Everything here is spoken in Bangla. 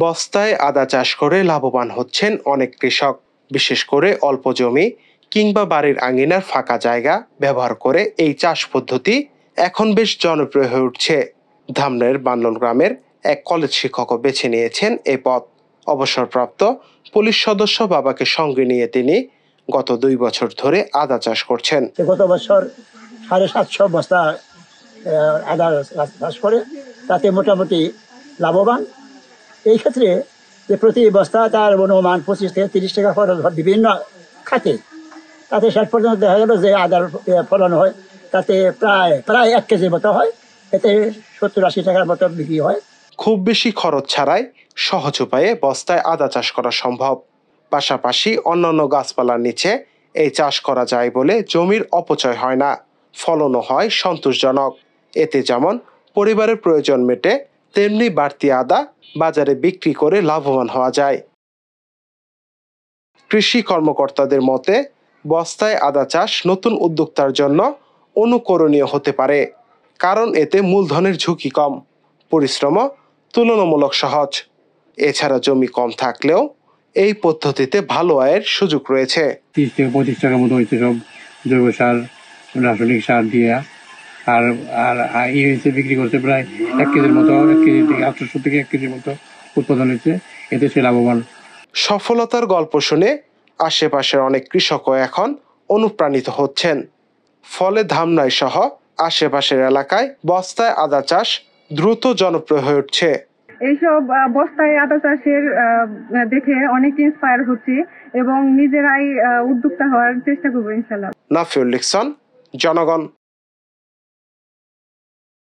বস্তায় আদা চাষ করে লাভবান হচ্ছেন অনেক কৃষক, বিশেষ করে অল্প জমি কিংবা বাড়ির আঙিনার ফাঁকা জায়গা ব্যবহার করে এই চাষ পদ্ধতি এখন বেশ জনপ্রিয় হয়ে উঠছে। ধামরাইয়ের বান্নন গ্রামের এক কলেজ শিক্ষকও বেছে নিয়েছেন এই পথ। অবসরপ্রাপ্ত পুলিশ সদস্য বাবাকে সঙ্গে নিয়ে তিনি গত 2 বছর ধরে আদা চাষ করছেন। গত বছর 750 বস্তা আদা চাষ করে তাতে মোটামুটি লাভবান। এই ক্ষেত্রে যে প্রতি বস্তা তার অনুমান 25 থেকে 30 টাকা খরচ হয় বিভিন্ন খাতে, তাতে শেষ পর্যন্ত দেখা গেল যে আদার ফলন হয় তাতে প্রায় 1 কেজির মতো হয়, এতে 70-80 টাকার মতো বিক্রি হয়। খুব বেশি খরচ ছাড়াই সহজ উপায়ে বস্তায় আদা চাষ করা সম্ভব। পাশাপাশি অন্যান্য গাছপালার নিচে এই চাষ করা যায় বলে জমির অপচয় হয় না, ফলনও হয় সন্তোষজনক। এতে যেমন পরিবারের প্রয়োজন মেটে, তেমনি বাড়তি আদা বাজারে বিক্রি করে লাভবান হওয়া যায়। কৃষি কর্মকর্তাদের মতে বস্তায় আদা চাষ নতুন উদ্যোক্তার জন্য অনুকরণীয় হতে পারে, কারণ এতে মূলধনের ঝুঁকি কম, পরিশ্রমও তুলনামূলক সহজ। এছাড়া জমি কম থাকলেও এই পদ্ধতিতে ভালো আয়ের সুযোগ রয়েছে। 30 থেকে 35 টাকার মতো হয়েছে সব জৈব সার, রাসায়নিক সার দিয়ে। আর এই হয়েছে বিক্রি করতে প্রায় 1 কেজির মতো, 1 কেজি থেকে 800 থেকে 1 কেজির মতো উৎপাদন হয়েছে, এতে সে লাভবান। সফলতার গল্প শুনে আশেপাশের অনেক কৃষকও এখন অনুপ্রাণিত হচ্ছেন। ফলে ধামরাই সহ আশেপাশের এলাকায় বস্তায় আদা চাষ দ্রুত জনপ্রিয় হয়ে উঠছে। এইসব বস্তায় আদা চাষের দেখে অনেক ইন্সপায়ার হচ্ছে এবং নিজেরাই উদ্যোক্তা হওয়ার চেষ্টা করবো ইনশাআল্লাহ। নাফিউল লিকসন, জনগণ।